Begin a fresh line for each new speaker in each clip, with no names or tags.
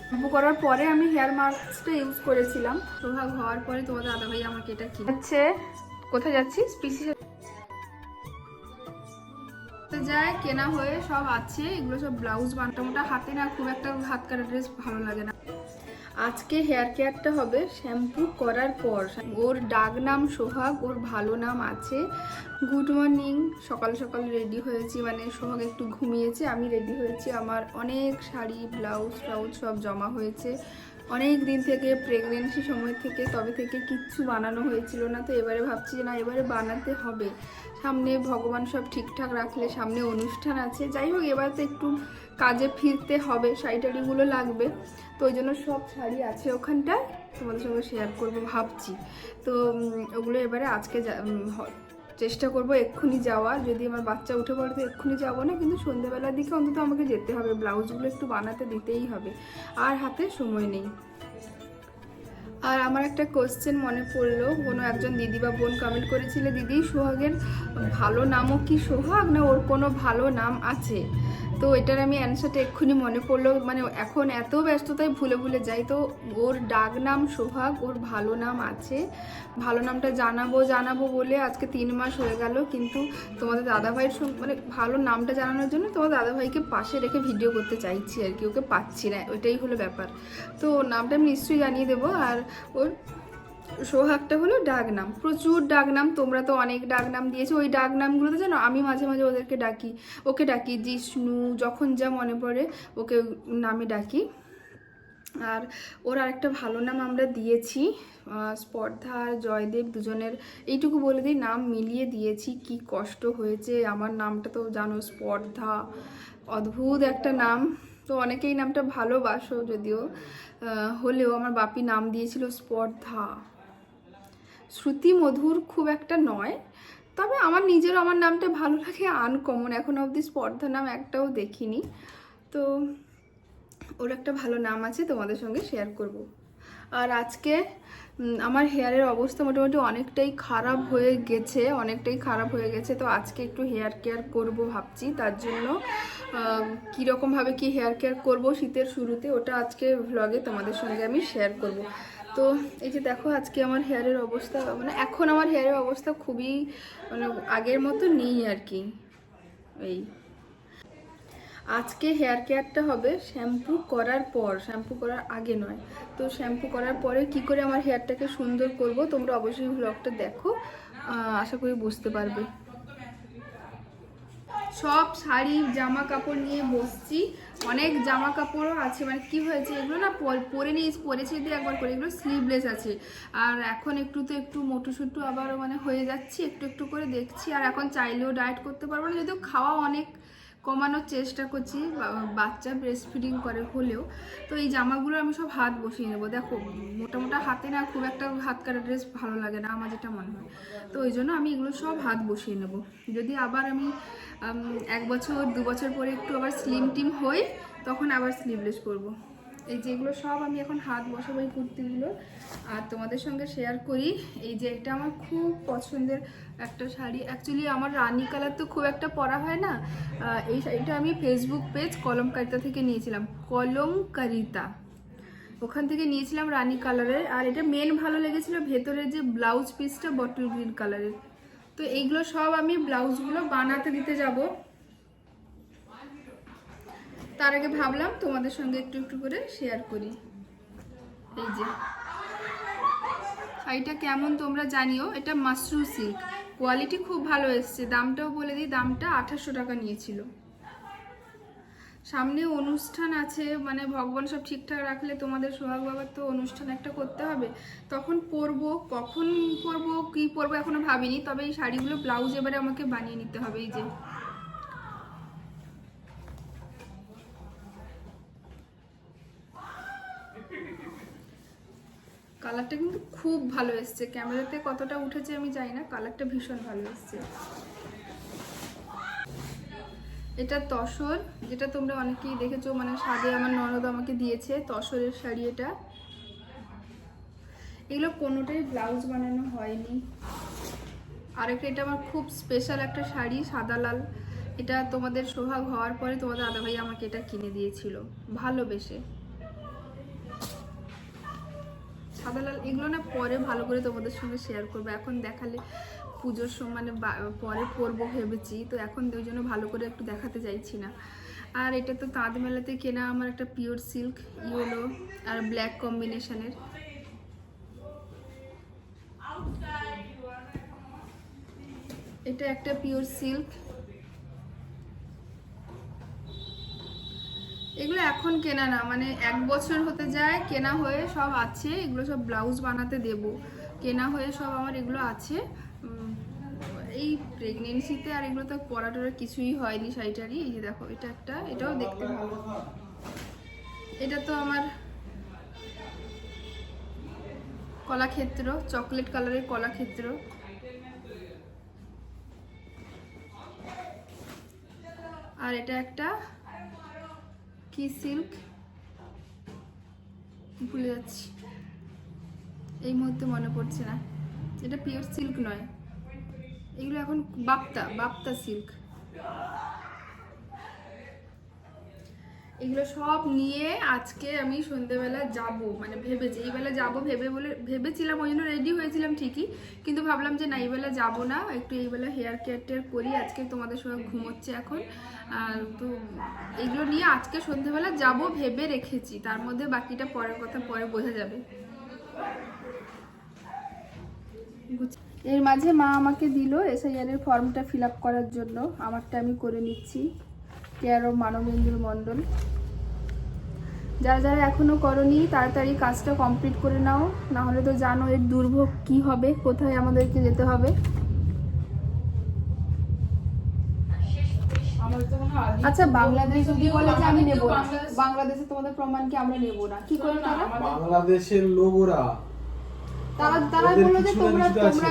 Shampoo করার পরে আমি হেয়ার মাস্কটা ইউজ করেছিলাম। সোহাগ হওয়ার পরে তোমাদের দাদাভাই আমাকে এটা কিনে হচ্ছে। কোথায় যাচ্ছি? স্পিসি যায়, কেনা হয়ে সব আছে। এগুলো সব ব্লাউজ বানাটা হাতে না, খুব একটা হাত কাটা ড্রেস ভালো লাগে না। আজকে হেয়ার কেয়ারটা হবে শ্যাম্পু করার পর। ওর ডাক নাম সোহাগ, ওর ভালো নাম আছে। Good morning. সকাল সকাল রেডি হয়েছি, মানে সোহাগ একটু ঘুমিয়েছে, আমি রেডি হয়েছি। আমার অনেক শাড়ি ব্লাউজ সব জমা হয়েছে অনেক দিন থেকে, প্রেগনেন্সি সময় থেকে, তবে থেকে কিচ্ছু বানানো হয়েছিল না। তো এবারে ভাবছি যে না, এবারে বানাতে হবে। সামনে ভগবান সব ঠিকঠাক রাখলে সামনে অনুষ্ঠান আছে। যাই হোক, এবার তো একটু কাজে ফিরতে হবে, শাড়ি টাড়িগুলো লাগবে। তো ওই জন্য সব শাড়ি আছে ওখানটায়, তোমাদের সঙ্গে শেয়ার করবো ভাবছি। তো ওগুলো এবারে আজকে চেষ্টা করবো এক্ষুনি যাওয়ার। যদি আমার বাচ্চা উঠে পড়ে তো এক্ষুনি যাবো না, কিন্তু সন্ধ্যেবেলার দিকে অন্তত আমাকে যেতে হবে। ব্লাউজগুলো একটু বানাতে দিতেই হবে, আর হাতে সময় নেই। আর আমার একটা কোশ্চেন মনে পড়লো, কোনো একজন দিদি বা বোন কমেন্ট করেছিলে, দিদি সোহাগের ভালো নামও কি সোহাগ, না ওর কোনো ভালো নাম আছে? তো এটার আমি অ্যান্সারটা এক্ষুনি মনে পড়লো, মানে এখন এত ব্যস্ততায় ভুলে ভুলে যাই। তো ওর ডাক নাম সোহাগ, ওর ভালো নাম আছে। ভালো নামটা জানাবো বলে আজকে 3 মাস হয়ে গেল, কিন্তু তোমাদের দাদাভাইয়ের সঙ্গে, মানে ভালো নামটা জানানোর জন্য তোমাদের দাদাভাইকে পাশে রেখে ভিডিও করতে চাইছি আর কি, ওকে পাচ্ছি না, ওইটাই হলো ব্যাপার। তো নামটা আমি নিশ্চয়ই জানিয়ে দেবো। আর ওর সোহাগটা হলো ডাক নাম। প্রচুর ডাক নাম, তোমরা তো অনেক ডাক নাম দিয়েছো। ওই ডাক নামগুলোতে জানো আমি মাঝে মাঝে ওকে ডাকি জিষ্ণু, যখন যা মনে পড়ে ওকে নামে ডাকি। আর ওর আরেকটা ভালো নাম আমরা দিয়েছি, স্পর্ধা আর জয়দেব দুজনের, এইটুকু বলে দিই, নাম মিলিয়ে দিয়েছি। কি কষ্ট হয়েছে, আমার নামটা তো জানো স্পর্ধা, অদ্ভুত একটা নাম। তো অনেকেই নামটা ভালোবাসো যদিও, হলেও আমার বাপি নাম দিয়েছিল স্পর্ধা। শ্রুতি মধুর খুব একটা নয়, তবে আমার নিজেরও আমার নামটা ভালো লাগে, আনকমন। এখনো অবধি স্পর্ধা নাম একটাও দেখিনি। তো ওর একটা ভালো নাম আছে, তোমাদের সঙ্গে শেয়ার করব। আর আজকে আমার হেয়ারের অবস্থা মোটামুটি অনেকটাই খারাপ হয়ে গেছে, তো আজকে একটু হেয়ার কেয়ার করব ভাবছি। তার জন্য কীরকমভাবে কি হেয়ার কেয়ার করব শীতের শুরুতে, ওটা আজকে ভ্লগে তোমাদের সঙ্গে আমি শেয়ার করব। তো এই যে দেখো, আজকে আমার হেয়ারের অবস্থা, মানে এখন আমার হেয়ারের অবস্থা খুবই, মানে আগের মতো নেই আর কি। এই আজকে হেয়ার কেয়ারটা হবে শ্যাম্পু করার পর, শ্যাম্পু করার আগে নয়। তো শ্যাম্পু করার পরে কি করে আমার হেয়ারটাকে সুন্দর করব, তোমরা অবশ্যই ব্লগটা দেখো, আশা করি বুঝতে পারবে। সব শাড়ি জামা কাপড় নিয়ে বসছি, অনেক জামা কাপড়ও আছে। মানে কি হয়েছে, এগুলো না পরেছি দিয়ে একবার করে, এগুলো স্লিভলেস আছে। আর এখন একটু মোটুসুটু আবার মানে হয়ে যাচ্ছি, একটু একটু করে দেখছি। আর এখন চাইলেও ডায়েট করতে পারবো না, যদিও খাওয়া অনেক কমানোর চেষ্টা করছি, বাচ্চা ব্রেস্ট ফিডিং করে হলেও। তো এই জামাগুলো আমি সব হাত বসিয়ে নেবো। দেখো মোটা হাতে না, খুব একটা হাত কাটা ড্রেস ভালো লাগে না আমার, যেটা মনে হয়। তো ওই জন্য আমি এগুলো সব হাত বসিয়ে নেব। যদি আবার আমি 1 বছর 2 বছর পরে একটু আবার স্লিম টিম হই, তখন আবার স্লিভলেস করবো। এই যেগুলো সব আমি এখন হাত বসাবো এই কুর্তিগুলো। আর তোমাদের সঙ্গে শেয়ার করি, এই যে এটা আমার খুব পছন্দের একটা শাড়ি। অ্যাকচুয়ালি আমার রানী কালার তো খুব একটা পরা হয় না। এই শাড়িটা আমি ফেসবুক পেজ কলমকারিতা থেকে নিয়েছিলাম, কলমকারিতা, ওখান থেকে নিয়েছিলাম রানী কালারের। আর এটা মেন ভালো লেগেছিল ভেতরের যে ব্লাউজ পিসটা বটল গ্রিন কালারের। তো এইগুলো সব আমি ব্লাউজগুলো বানাতে দিতে যাব। তার আগে ভাবলাম তোমাদের সঙ্গে একটু একটু করে শেয়ার করি। এই যে শাড়িটা কেমন তোমরা জানিও, এটা মাশরু সিল্ক, কোয়ালিটি খুব ভালো এসছে। দামটাও বলে দিই, দামটা 2800 টাকা নিয়েছিল। সামনে অনুষ্ঠান আছে, মানে ভগবান সব ঠিকঠাক রাখলে তোমাদের সোহাগ বাবার তো অনুষ্ঠান একটা করতে হবে, তখন পরবো। কখন পরবো কি পরবো এখনো ভাবিনি, তবে এই শাড়িগুলো ব্লাউজ এবারে আমাকে বানিয়ে নিতে হবে। এই যে কালারটা কিন্তু খুব ভালো এসছে, ক্যামেরাতে কতটা উঠেছে আমি জানি না, কালারটা ভীষণ ভালো এসছে। এটা তসর, যেটা তোমরা অনেকেই দেখেছো, মানে সাদে আমার ননদ আমাকে দিয়েছে তসরের শাড়ি এটা। এগুলো কোনোটাই ব্লাউজ বানানো হয়নি। আরেকটা, এটা আমার খুব স্পেশাল একটা শাড়ি, সাদা লাল। এটা তোমাদের সোহাগ হওয়ার পরে তোমাদের দাদাভাই আমাকে এটা কিনে দিয়েছিল ভালোবেসে। সাদা লাল এগুলো না পরে ভালো করে তোমাদের সঙ্গে শেয়ার করবো, এখন দেখালে পুজোর সময় মানে পরে পরবো ভেবেছি, তো এখন ওই জন্য ভালো করে একটু দেখাতে চাইছি না। আর এটা তো তাঁত মেলাতে কেনা আমার একটা পিওর সিল্ক ইয়েলো আর ব্ল্যাক কম্বিনেশনের। এটা একটা পিওর সিল্ক, এগুলো এখন কেনা না, মানে 1 বছর হতে যায় কেনা হয়ে সব আছে, এগুলো সব ব্লাউজ বানাতে দেব, কেনা হয়ে সব আমার এগুলো আছে। এই প্রেগনেন্সিতে আর এগুলো তো পরা টরা কিছুই হয়নি শাড়িটারই। এই যে দেখো এটা একটা, এটাও দেখতে ভালো। এটা তো আমার কলাক্ষেত্র, চকলেট কালারের কলাক্ষেত্র। আর এটা একটা কি সিল্ক ভুলে যাচ্ছি, এই মুহূর্তে মনে পড়ছে না। এটা পিওর সিল্ক নয়, এগুলো এখন বাপ্তা সিল্ক। এগুলো সব নিয়ে আজকে আমি সন্ধ্যেবেলা যাব, মানে ভেবেছি এইবেলা যাব ভেবেছিলাম, ওই জন্য রেডি হয়েছিলাম ঠিকই, কিন্তু ভাবলাম যে না এইবেলা যাবো না, একটু এইবেলা হেয়ার কেয়ার টেয়ার করি, আজকে তোমাদের সঙ্গে ঘুমোচ্ছে এখন। তো এইগুলো নিয়ে আজকে সন্ধ্যেবেলা যাব ভেবে রেখেছি, তার মধ্যে বাকিটা পরের কথা পরে বোঝা যাবে। এর মাঝে মা আমাকে দিল এসআইআর এর ফর্মটা ফিল আপ করার জন্য, আমারটা আমি করে নিচ্ছি। কেয়ার অফ মানবেন্দ্র মণ্ডল। যারা যারা এখনো করনি তাড়াতাড়ি কাজটা কমপ্লিট করে নাও, না হলে তো জানো এর দুর্ভোগ কি হবে, কোথায় আমাদেরকে যেতে হবে। আচ্ছা বাংলাদেশ যদি বলে যে আমি নেব না, বাংলাদেশে তোমাদের প্রমাণ কি আমরা নেব না, কি করে তারা?
বাংলাদেশের লোগোরা
তারা বললো যে তোমরা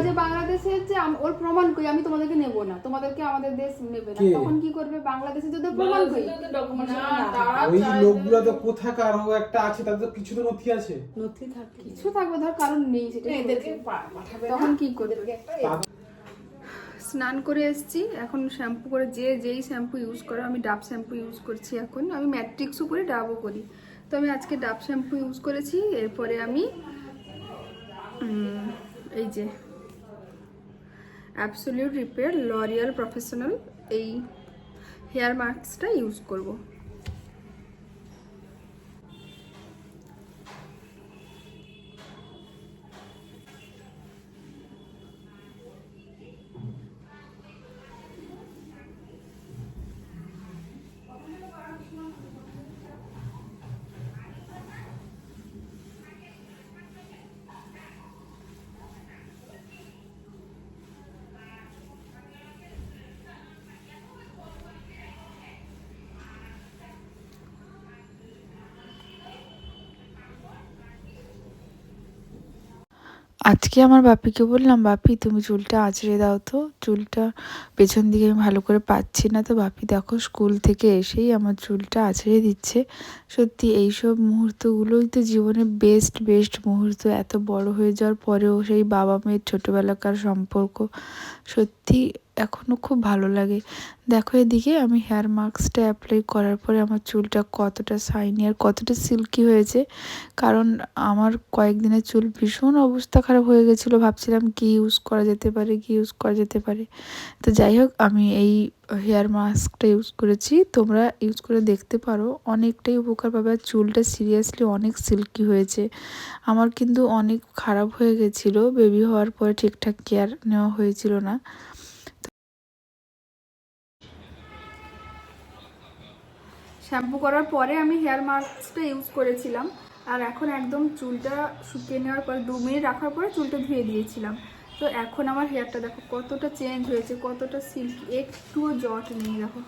যে বাংলাদেশের যে ওর প্রমাণ কই, আমি তোমাদেরকে নেব না, তোমাদেরকে আমাদের দেশ নেবে না, তখন কি করবে? বাংলাদেশে যদি প্রমাণ কই,
ওই লোকগুলো তো কোথাকার ও একটা আছে, তাদের তো কিছু তো নথি আছে,
নথি থাকে, কিছু থাকবে, ধর কারণ নেই, সেটা এদেরকে পাঠাবে, তখন কি করবে? স্নান করে এসেছি, এখন শ্যাম্পু করে যেই শ্যাম্পু ইউজ করো, আমি ডাব শ্যাম্পু ইউজ করছি এখন, আমি ম্যাট্রিক্সও করি ডাবও করি, তো আমি আজকে ডাব শ্যাম্পু ইউজ করেছি। এরপরে আমি এই যে অ্যাবসোলিউট রিপেয়ার লরিয়াল প্রফেশনাল এই হেয়ার মাস্কটা ইউজ করব।
আজকে আমার বাপিকে বললাম, বাপি তুমি চুলটা আঁচড়ে দাও তো, চুলটা পেছন দিকে আমি ভালো করে পাচ্ছি না। তো বাপি দেখো স্কুল থেকে এসেই আমার চুলটা আঁচড়ে দিচ্ছে। সত্যি এইসব মুহূর্তগুলোই তো জীবনের বেস্ট মুহূর্ত, এত বড় হয়ে যাওয়ার পরেও সেই বাবা মেয়ের ছোটোবেলাকার সম্পর্ক সত্যি এখনও খুব ভালো লাগে। দেখো এদিকে আমি হেয়ার মাস্কটা অ্যাপ্লাই করার পরে আমার চুলটা কতটা শাইনি আর কতটা সিল্কি হয়েছে, কারণ আমার কয়েকদিনের চুল ভীষণ অবস্থা খারাপ হয়ে গেছিলো, ভাবছিলাম কি ইউজ করা যেতে পারে। তো যাই হোক আমি এই হেয়ার মাস্কটা ইউজ করেছি, তোমরা ইউজ করে দেখতে পারো, অনেকটাই উপকার পাবে। আর চুলটা সিরিয়াসলি অনেক সিল্কি হয়েছে। আমার কিন্তু অনেক খারাপ হয়ে গেছিলো, বেবি হওয়ার পরে ঠিকঠাক কেয়ার নেওয়া হয়েছিল না।
শ্যাম্পু করার পরে আমি হেয়ার মাস্কটা ইউজ করেছিলাম, আর এখন একদম চুলটা শুকিয়ে নেওয়ার পর 2 মিনিট রাখার পরে চুলটা ধুয়ে দিয়েছিলাম। তো এখন আমার হেয়ারটা দেখো কতটা চেঞ্জ হয়েছে, কতটা সিল্কি, একটুও জট নেই দেখো।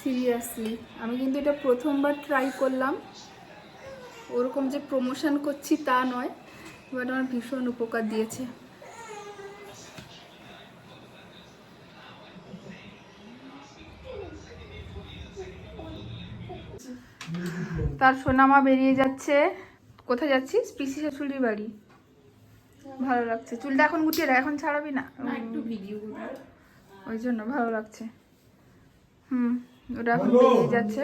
সিরিয়াসলি আমি কিন্তু এটা প্রথমবার ট্রাই করলাম, ওরকম যে প্রমোশন করছি তা নয়, বাট আমার ভীষণ উপকার দিয়েছে। তার সোনামা বেরিয়ে যাচ্ছে। কোথায় যাচ্ছিস? পিসি শাশুড়ির বাড়ি। ভালো লাগছে, চুলটা এখন গুটিয়ে রাখ, এখন ছাড়াবি না, একটু ভিডিও ওই জন্য ভালো লাগছে। ওটা এখন বেরিয়ে যাচ্ছে।